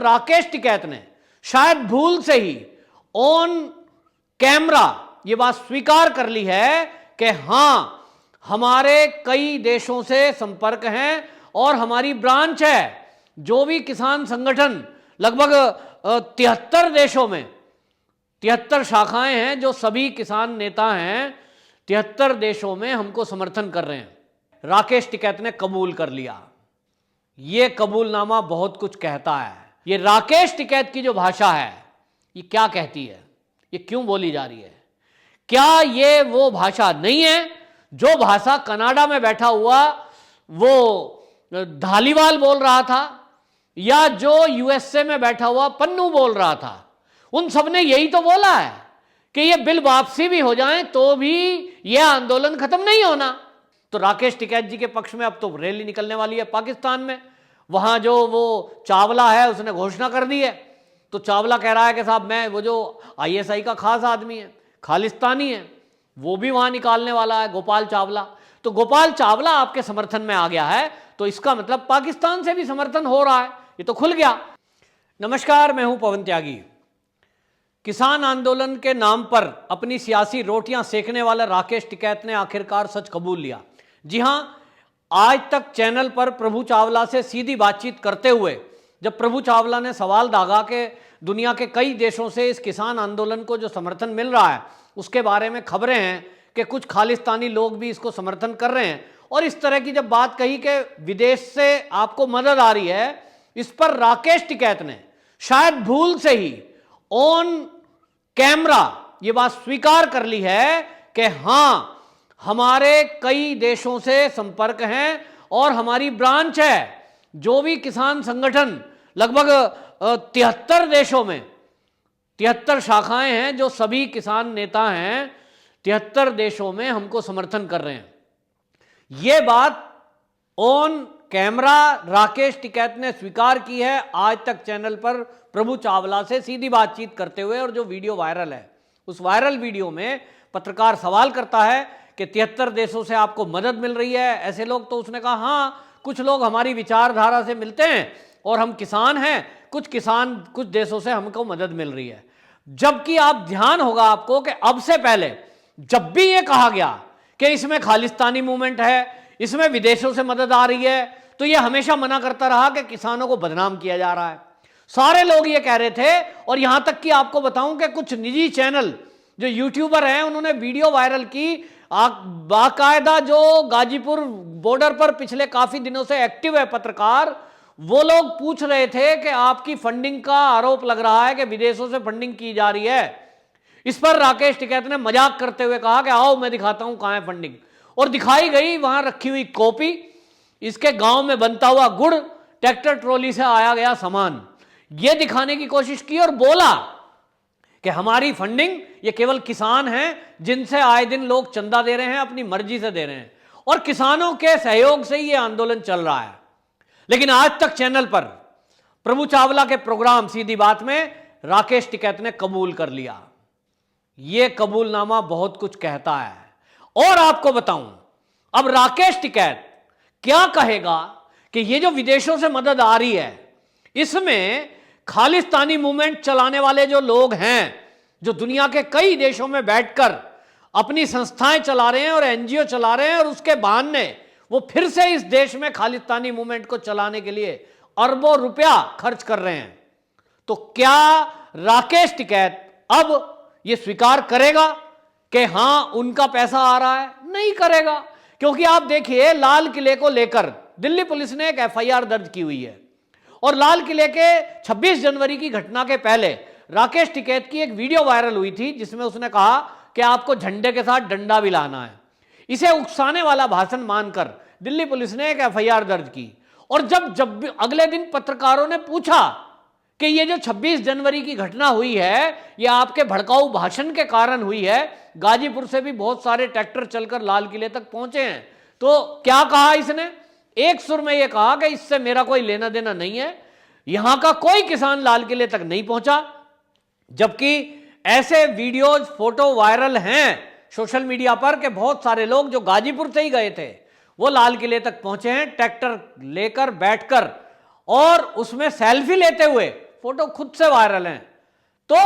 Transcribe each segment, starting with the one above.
राकेश टिकैत ने शायद भूल से ही ऑन कैमरा ये बात स्वीकार कर ली है कि हां, हमारे कई देशों से संपर्क हैं और हमारी ब्रांच है। जो भी किसान संगठन लगभग 73 देशों में 73 शाखाएं हैं, जो सभी किसान नेता हैं 73 देशों में हमको समर्थन कर रहे हैं। राकेश टिकैत ने कबूल कर लिया। यह कबूलनामा बहुत कुछ कहता है। ये राकेश टिकैत की जो भाषा है ये क्या कहती है, ये क्यों बोली जा रही है? क्या ये वो भाषा नहीं है जो भाषा कनाडा में बैठा हुआ वो धालीवाल बोल रहा था, या जो यूएसए में बैठा हुआ पन्नू बोल रहा था? उन सब ने यही तो बोला है कि ये बिल वापसी भी हो जाए तो भी यह आंदोलन खत्म नहीं होना। तो राकेश टिकैत जी के पक्ष में अब तो रैली निकलने वाली है पाकिस्तान में। वहां जो वो चावला है उसने घोषणा कर दी है। तो चावला कह रहा है कि साहब मैं वो जो आईएसआई का खास आदमी है, खालिस्तानी है, वो भी वहां निकालने वाला है, गोपाल चावला। तो गोपाल चावला आपके समर्थन में आ गया है तो इसका मतलब पाकिस्तान से भी समर्थन हो रहा है, ये तो खुल गया। नमस्कार, मैं हूं पवन त्यागी। किसान आंदोलन के नाम पर अपनी सियासी रोटियां सेकने वाला राकेश टिकैत ने आखिरकार सच कबूल लिया। जी हां, आज तक चैनल पर प्रभु चावला से सीधी बातचीत करते हुए जब प्रभु चावला ने सवाल दागा कि दुनिया के कई देशों से इस किसान आंदोलन को जो समर्थन मिल रहा है उसके बारे में खबरें हैं कि कुछ खालिस्तानी लोग भी इसको समर्थन कर रहे हैं, और इस तरह की जब बात कही कि विदेश से आपको मदद आ रही है, इस पर राकेश टिकैत ने शायद भूल से ही ऑन कैमरा ये बात स्वीकार कर ली है कि हां, हमारे कई देशों से संपर्क हैं और हमारी ब्रांच है। जो भी किसान संगठन लगभग 73 देशों में 73 शाखाएं हैं, जो सभी किसान नेता हैं 73 देशों में हमको समर्थन कर रहे हैं। यह बात ऑन कैमरा राकेश टिकैत ने स्वीकार की है आज तक चैनल पर प्रभु चावला से सीधी बातचीत करते हुए। और जो वीडियो वायरल है, उस वायरल वीडियो में पत्रकार सवाल करता है कि 73 देशों से आपको मदद मिल रही है ऐसे लोग, तो उसने कहा हां, कुछ लोग हमारी विचारधारा से मिलते हैं और हम किसान हैं, कुछ देशों से हमको मदद मिल रही है। जबकि आप ध्यान होगा आपको कि अब से पहले जब भी ये कहा गया कि इसमें खालिस्तानी मूवमेंट है, इसमें विदेशों से मदद आ रही है, तो ये हमेशा मना करता रहा कि किसानों को बदनाम किया जा रहा है। सारे लोग ये कह रहे थे, और यहां तक कि आपको बताऊं कि कुछ निजी चैनल जो यूट्यूबर हैं उन्होंने वीडियो वायरल की, बाकायदा जो गाजीपुर बॉर्डर पर पिछले काफी दिनों से एक्टिव है पत्रकार, वो लोग पूछ रहे थे कि आपकी फंडिंग का आरोप लग रहा है कि विदेशों से फंडिंग की जा रही है। इस पर राकेश टिकैत ने मजाक करते हुए कहा कि आओ मैं दिखाता हूं कहां है फंडिंग, और दिखाई गई वहां रखी हुई कॉपी, इसके गांव में बनता हुआ गुड़, ट्रैक्टर ट्रॉली से आया गया सामान, यह दिखाने की कोशिश की और बोला कि हमारी फंडिंग ये केवल किसान हैं जिनसे आए दिन लोग चंदा दे रहे हैं, अपनी मर्जी से दे रहे हैं, और किसानों के सहयोग से ही ये आंदोलन चल रहा है। लेकिन आज तक चैनल पर प्रभु चावला के प्रोग्राम सीधी बात में राकेश टिकैत ने कबूल कर लिया। यह कबूलनामा बहुत कुछ कहता है। और आपको बताऊं, अब राकेश टिकैत क्या कहेगा कि ये जो विदेशों से मदद आ रही है इसमें खालिस्तानी मूवमेंट चलाने वाले जो लोग हैं, जो दुनिया के कई देशों में बैठकर अपनी संस्थाएं चला रहे हैं और एनजीओ चला रहे हैं, और उसके बहाने वो फिर से इस देश में खालिस्तानी मूवमेंट को चलाने के लिए अरबों रुपया खर्च कर रहे हैं, तो क्या राकेश टिकैत अब ये स्वीकार करेगा कि हां उनका पैसा आ रहा है? नहीं करेगा, क्योंकि आप देखिए लाल किले को लेकर दिल्ली पुलिस ने एक एफआईआर दर्ज की हुई है, और लाल किले के 26 जनवरी की घटना के पहले राकेश टिकैत की एक वीडियो वायरल हुई थी जिसमें उसने कहा कि आपको झंडे के साथ डंडा भी लाना है। इसे उकसाने वाला भाषण मानकर दिल्ली पुलिस ने एक एफआईआर दर्ज की, और जब अगले दिन पत्रकारों ने पूछा कि ये जो 26 जनवरी की घटना हुई है ये आपके भड़काऊ भाषण के कारण हुई है, गाजीपुर से भी बहुत सारे ट्रैक्टर चलकर लाल किले तक पहुंचे हैं, तो क्या कहा इसने? एक सुर में यह कहा कि इससे मेरा कोई लेना देना नहीं है, यहां का कोई किसान लाल किले तक नहीं पहुंचा। जबकि ऐसे वीडियोज फोटो वायरल हैं सोशल मीडिया पर कि बहुत सारे लोग जो गाजीपुर से ही गए थे वो लाल किले तक पहुंचे हैं ट्रैक्टर लेकर बैठकर, और उसमें सेल्फी लेते हुए फोटो खुद से वायरल हैं। तो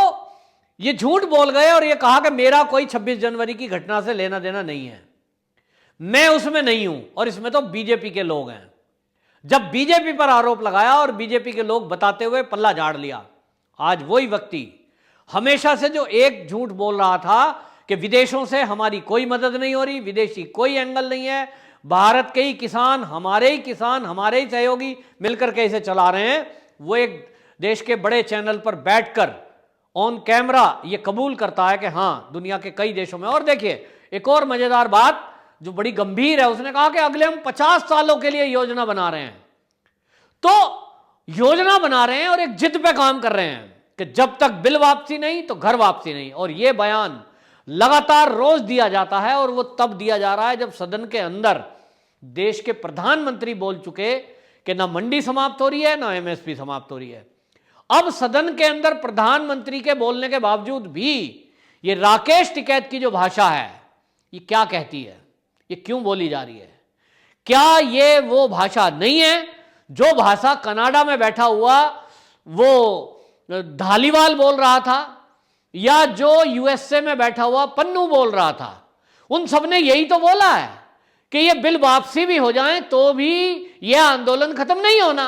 ये झूठ बोल गए और ये कहा कि मेरा कोई 26 जनवरी की घटना से लेना देना नहीं है, मैं उसमें नहीं हूं और इसमें तो बीजेपी के लोग हैं। जब बीजेपी पर आरोप लगाया और बीजेपी के लोग बताते हुए पल्ला झाड़ लिया। आज वही व्यक्ति हमेशा से जो एक झूठ बोल रहा था कि विदेशों से हमारी कोई मदद नहीं हो रही, विदेशी कोई एंगल नहीं है, भारत के ही किसान, हमारे ही सहयोगी मिलकर के इसे चला रहे हैं, वो एक देश के बड़े चैनल पर बैठकर ऑन कैमरा ये कबूल करता है कि हां दुनिया के कई देशों में। और देखिए एक और मजेदार बात जो बड़ी गंभीर है, उसने कहा कि अगले हम 50 सालों के लिए योजना बना रहे हैं। तो योजना बना रहे हैं और एक जिद पे काम कर रहे हैं कि जब तक बिल वापसी नहीं तो घर वापसी नहीं। और यह बयान लगातार रोज दिया जाता है और वो तब दिया जा रहा है जब सदन के अंदर देश के प्रधानमंत्री बोल चुके कि ना मंडी समाप्त हो रही है ना एमएसपी समाप्त हो रही है। अब सदन के अंदर प्रधानमंत्री के बोलने के बावजूद भी ये राकेश टिकैत की जो भाषा है ये क्या कहती है, ये क्यों बोली जा रही है? क्या ये वो भाषा नहीं है जो भाषा कनाडा में बैठा हुआ वो धालीवाल बोल रहा था या जो यूएसए में बैठा हुआ पन्नू बोल रहा था? उन सब ने यही तो बोला है कि ये बिल वापसी भी हो जाए तो भी यह आंदोलन खत्म नहीं होना,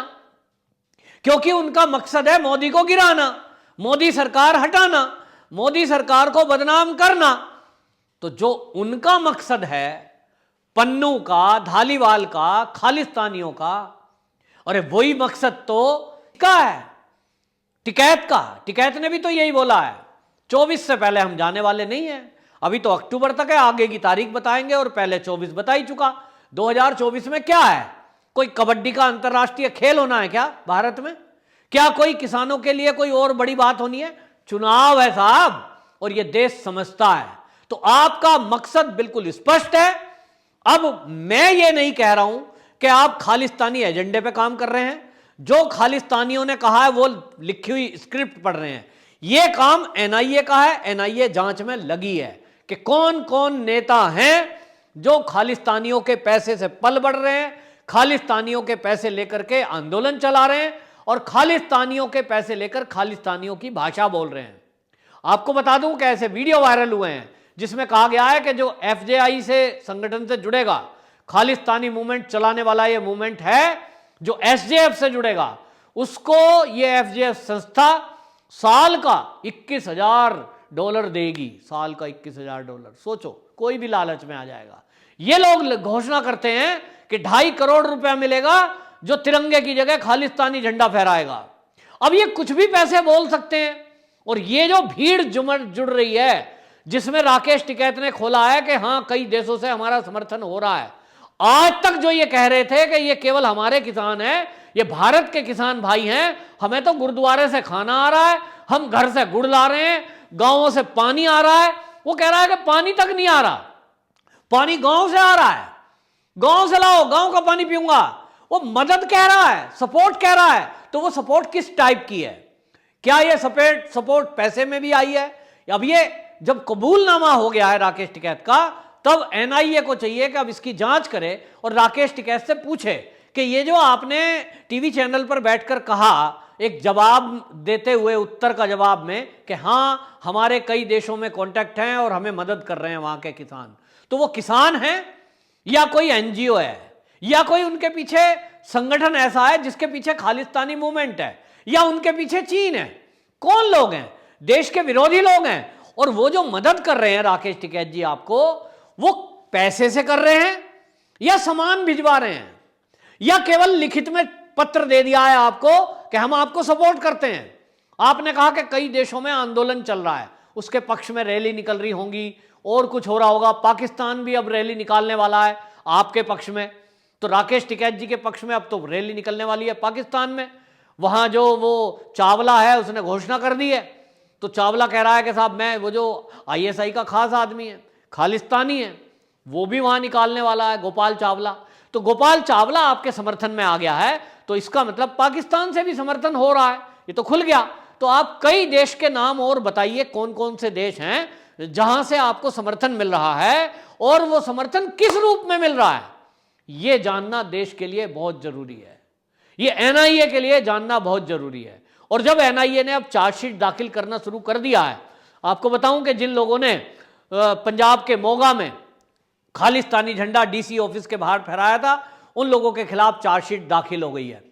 क्योंकि उनका मकसद है मोदी को गिराना, मोदी सरकार हटाना, मोदी सरकार को बदनाम करना। तो जो उनका मकसद है पन्नू का, धालीवाल का, खालिस्तानियों का, अरे वही मकसद तो का है टिकैत का। टिकैत ने भी तो यही बोला है 24 से पहले हम जाने वाले नहीं हैं। अभी तो अक्टूबर तक है, आगे की तारीख बताएंगे और पहले 24 बता ही चुका। 2024 में क्या है? कोई कबड्डी का अंतर्राष्ट्रीय खेल होना है क्या भारत में? क्या कोई किसानों के लिए कोई और बड़ी बात होनी है? चुनाव है साहब और यह देश समझता है। तो आपका मकसद बिल्कुल स्पष्ट है। अब मैं ये नहीं कह रहा हूं कि आप खालिस्तानी एजेंडे पे काम कर रहे हैं, जो खालिस्तानियों ने कहा है वो लिखी हुई स्क्रिप्ट पढ़ रहे हैं। यह काम एनआईए का है, एनआईए जांच में लगी है कि कौन कौन नेता हैं जो खालिस्तानियों के पैसे से पल बढ़ रहे हैं, खालिस्तानियों के पैसे लेकर के आंदोलन चला रहे हैं और खालिस्तानियों के पैसे लेकर खालिस्तानियों की भाषा बोल रहे हैं। आपको बता दूं कि ऐसे वीडियो वायरल हुए हैं जिसमें कहा गया है कि जो एफजेआई से संगठन से जुड़ेगा, खालिस्तानी मूवमेंट चलाने वाला ये मूवमेंट है, जो एसजेएफ से जुड़ेगा उसको ये एफजेएफ संस्था साल का $21,000 देगी। साल का $21,000। सोचो, कोई भी लालच में आ जाएगा। ये लोग घोषणा करते हैं कि 2.5 करोड़ रुपया मिलेगा जो तिरंगे की जगह खालिस्तानी झंडा फहराएगा। अब ये कुछ भी पैसे बोल सकते हैं। और ये जो भीड़ जुड़ रही है जिसमें राकेश टिकैत ने खोला है कि हां कई देशों से हमारा समर्थन हो रहा है, आज तक जो ये कह रहे थे कि ये केवल हमारे किसान हैं, ये भारत के किसान भाई हैं, हमें तो गुरुद्वारे से खाना आ रहा है, हम घर से गुड़ ला रहे हैं, गांवों से पानी आ रहा है, वो कह रहा है कि पानी तक नहीं आ रहा, पानी गांव से आ रहा है, गांव से लाओ, गांव का पानी पीऊंगा। वो मदद कह रहा है, सपोर्ट कह रहा है। तो वो सपोर्ट किस टाइप की है? क्या ये सपोर्ट पैसे में भी आई है? अब ये जब कबूलनामा हो गया है राकेश टिकैत का, तब एनआईए को चाहिए कि अब इसकी जांच करे और राकेश टिकैत से पूछे कि ये जो आपने टीवी चैनल पर बैठकर कहा एक जवाब देते हुए, उत्तर का जवाब में कि हां हमारे कई देशों में कांटेक्ट हैं और हमें मदद कर रहे हैं वहां के किसान, तो वो किसान हैं या कोई एनजीओ है या कोई उनके पीछे संगठन ऐसा है जिसके पीछे खालिस्तानी मूवमेंट है या उनके पीछे चीन है? कौन लोग हैं? देश के विरोधी लोग हैं। और वो जो मदद कर रहे हैं राकेश टिकैत जी आपको, वो पैसे से कर रहे हैं या सामान भिजवा रहे हैं या केवल लिखित में पत्र दे दिया है आपको कि हम आपको सपोर्ट करते हैं? आपने कहा कि कई देशों में आंदोलन चल रहा है, उसके पक्ष में रैली निकल रही होंगी और कुछ हो रहा होगा। पाकिस्तान भी अब रैली निकालने वाला है आपके पक्ष में, तो राकेश टिकैत जी के पक्ष में अब तो रैली निकलने वाली है पाकिस्तान में। वहां जो वो चावला है उसने घोषणा कर दी है, तो चावला कह रहा है कि साहब मैं, वो जो आईएसआई का खास आदमी है, खालिस्तानी है, वो भी वहां निकालने वाला है, गोपाल चावला। तो गोपाल चावला आपके समर्थन में आ गया है, तो इसका मतलब पाकिस्तान से भी समर्थन हो रहा है, ये तो खुल गया। तो आप कई देश के नाम और बताइए कौन कौन से देश हैं जहां से आपको समर्थन मिल रहा है और वो समर्थन किस रूप में मिल रहा है, ये जानना देश के लिए बहुत जरूरी है, ये एनआईए के लिए जानना बहुत जरूरी है। और जब एनआईए ने अब चार्जशीट दाखिल करना शुरू कर दिया है, आपको बताऊं कि जिन लोगों ने पंजाब के मोगा में खालिस्तानी झंडा डीसी ऑफिस के बाहर फहराया था, उन लोगों के खिलाफ चार्जशीट दाखिल हो गई है।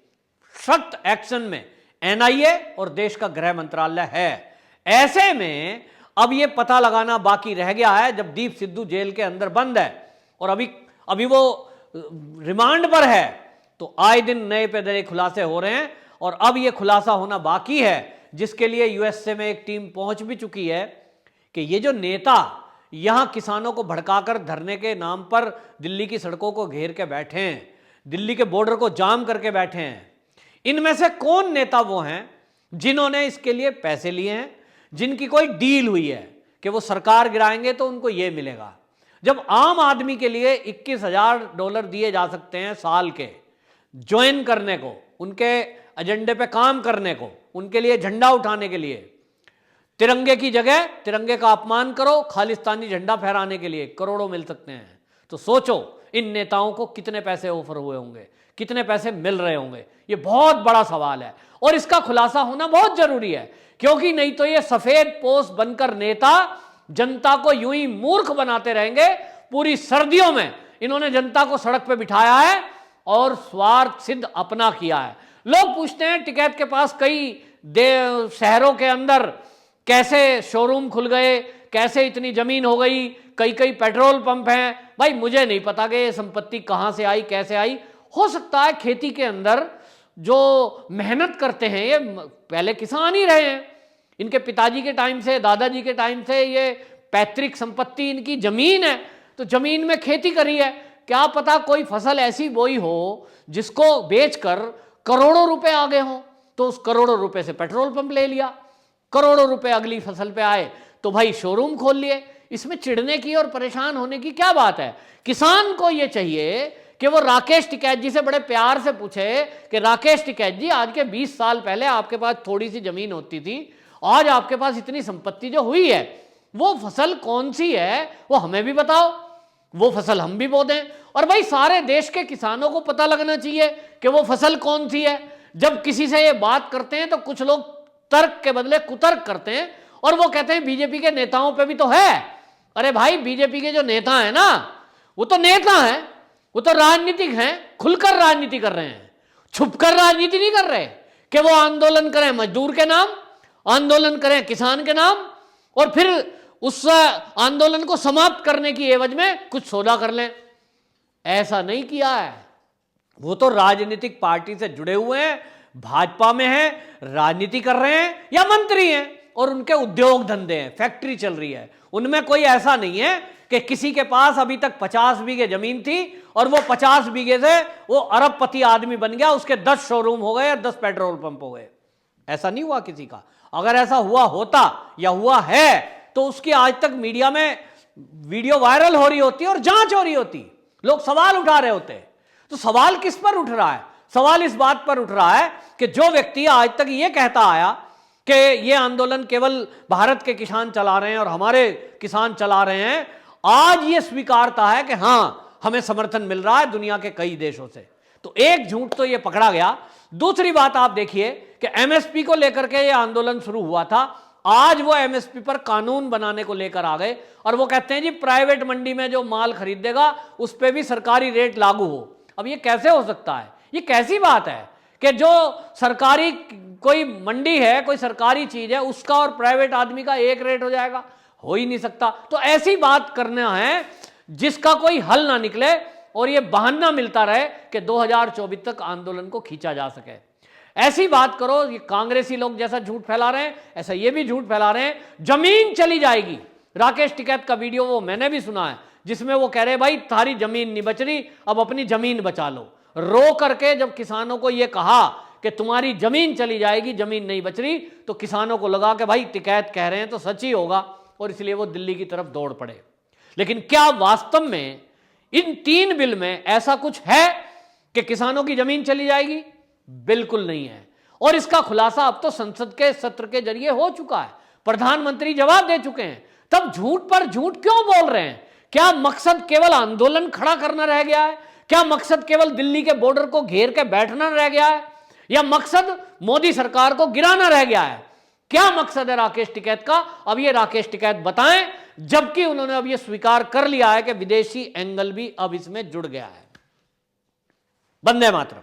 सख्त एक्शन में एनआईए और देश का गृह मंत्रालय है। ऐसे में अब यह पता लगाना बाकी रह गया है, जब दीप सिद्धू जेल के अंदर बंद है और अभी वो रिमांड पर है, तो आए दिन नए पे नए खुलासे हो रहे हैं। और अब यह खुलासा होना बाकी है, जिसके लिए यूएसए में एक टीम पहुंच भी चुकी है कि ये जो नेता यहां किसानों को भड़काकर धरने के नाम पर दिल्ली की सड़कों को घेर के बैठे हैं, दिल्ली के बॉर्डर को जाम करके बैठे हैं, इनमें से कौन नेता वो हैं जिन्होंने इसके लिए पैसे लिए हैं, जिनकी कोई डील हुई है कि वो सरकार गिराएंगे तो उनको ये मिलेगा। जब आम आदमी के लिए $21,000 दिए जा सकते हैं साल के ज्वाइन करने को, उनके एजेंडे पे काम करने को, उनके लिए झंडा उठाने के लिए, तिरंगे की जगह तिरंगे का अपमान करो, खालिस्तानी झंडा फहराने के लिए करोड़ों मिल सकते हैं, तो सोचो इन नेताओं को कितने पैसे ऑफर हुए होंगे, कितने पैसे मिल रहे होंगे। ये बहुत बड़ा सवाल है और इसका खुलासा होना बहुत जरूरी है, क्योंकि नहीं तो ये सफेद पोस्ट बनकर नेता जनता को यूं ही मूर्ख बनाते रहेंगे। पूरी सर्दियों में इन्होंने जनता को सड़क पे बिठाया है और स्वार्थ सिद्ध अपना किया है। लोग पूछते हैं टिकैत के पास कई शहरों के अंदर कैसे शोरूम खुल गए, कैसे इतनी जमीन हो गई, कई कई पेट्रोल पंप हैं। भाई मुझे नहीं पता कि ये संपत्ति कहां से आई, कैसे आई। हो सकता है खेती के अंदर जो मेहनत करते हैं, ये पहले किसान ही रहे हैं, इनके पिताजी के टाइम से, दादाजी के टाइम से ये पैतृक संपत्ति, इनकी जमीन है, तो जमीन में खेती करी है। क्या पता कोई फसल ऐसी बोई हो जिसको बेचकर करोड़ों रुपए आ गए हों, तो उस करोड़ों रुपए से पेट्रोल पंप ले लिया, करोड़ों रुपए अगली फसल पे आए तो भाई शोरूम खोल लिए। इसमें चिढ़ने की और परेशान होने की क्या बात है। किसान को यह चाहिए कि वो राकेश टिकैत जी से बड़े प्यार से पूछे कि राकेश टिकैत जी, आज के 20 साल पहले आपके पास थोड़ी सी जमीन होती थी, आज आपके पास इतनी संपत्ति जो हुई है, वो फसल कौन सी है वो हमें भी बताओ, वो फसल हम भी बो दें। और भाई सारे देश के किसानों को पता लगना चाहिए कि वो फसल कौन सी है। जब किसी से ये बात करते हैं तो कुछ लोग तर्क के बदले कुतर्क करते हैं और वो कहते हैं बीजेपी के नेताओं पे भी तो है। अरे भाई बीजेपी के जो नेता है ना, वो तो नेता हैं, वो तो राजनीतिक हैं, खुलकर राजनीति कर रहे हैं, छुपकर राजनीति नहीं कर रहे कि वो आंदोलन करें मजदूर के नाम, आंदोलन करें किसान के नाम और फिर उस आंदोलन को समाप्त करने की एवज में कुछ सौदा कर लें। ऐसा नहीं किया है। वो तो राजनीतिक पार्टी से जुड़े हुए हैं, भाजपा में हैं, राजनीति कर रहे हैं या मंत्री हैं और उनके उद्योग धंधे हैं, फैक्ट्री चल रही है। उनमें कोई ऐसा नहीं है कि किसी के पास अभी तक 50 बीघे जमीन थी और वो 50 बीघे से वो अरबपति आदमी बन गया, उसके 10 शोरूम हो गए और 10 पेट्रोल पंप हो गए। ऐसा नहीं हुआ किसी का। अगर ऐसा हुआ होता या हुआ है तो उसकी आज तक मीडिया में वीडियो वायरल हो रही होती और जांच हो रही होती, लोग सवाल उठा रहे होते। तो सवाल किस पर उठ रहा है? सवाल इस बात पर उठ रहा है कि जो व्यक्ति आज तक ये कहता आया कि ये आंदोलन केवल भारत के किसान चला रहे हैं और हमारे किसान चला रहे हैं, आज ये स्वीकारता है कि हां हमें समर्थन मिल रहा है दुनिया के कई देशों से। तो एक झूठ तो ये पकड़ा गया। दूसरी बात आप देखिए कि एमएसपी को लेकर के ये आंदोलन शुरू हुआ था, आज वो एमएसपी पर कानून बनाने को लेकर आ गए और वो कहते हैं जी प्राइवेट मंडी में जो माल खरीदेगा उस पर भी सरकारी रेट लागू हो। अब ये कैसे हो सकता है? ये कैसी बात है कि जो सरकारी कोई मंडी है, कोई सरकारी चीज है, उसका और प्राइवेट आदमी का एक रेट हो जाएगा? हो ही नहीं सकता। तो ऐसी बात करना है जिसका कोई हल ना निकले और ये बहाना मिलता रहे कि 2024 तक आंदोलन को खींचा जा सके। ऐसी बात करो। ये कांग्रेसी लोग जैसा झूठ फैला रहे हैं ऐसा ये भी झूठ फैला रहे हैं। जमीन चली जाएगी। राकेश टिकैत का वीडियो वो मैंने भी सुना है जिसमें वो कह रहे भाई थारी जमीन नहीं बच रही, अब अपनी जमीन बचा लो। रो करके जब किसानों को ये कहा कि तुम्हारी जमीन चली जाएगी, जमीन नहीं बच रही, तो किसानों को लगा कि भाई टिकैत कह रहे हैं तो सच ही होगा और इसलिए वो दिल्ली की तरफ दौड़ पड़े। लेकिन क्या वास्तव में इन 3 बिल में ऐसा कुछ है कि किसानों की जमीन चली जाएगी? बिल्कुल नहीं है। और इसका खुलासा अब तो संसद के सत्र के जरिए हो चुका है, प्रधानमंत्री जवाब दे चुके हैं। तब झूठ पर झूठ क्यों बोल रहे हैं? क्या मकसद केवल आंदोलन खड़ा करना रह गया है? क्या मकसद केवल दिल्ली के बॉर्डर को घेर के बैठना रह गया है? या मकसद मोदी सरकार को गिराना रह गया है? क्या मकसद है राकेश टिकैत का? अब ये राकेश टिकैत बताएं, जबकि उन्होंने अब ये स्वीकार कर लिया है कि विदेशी एंगल भी अब इसमें जुड़ गया है। वंदे मातरम।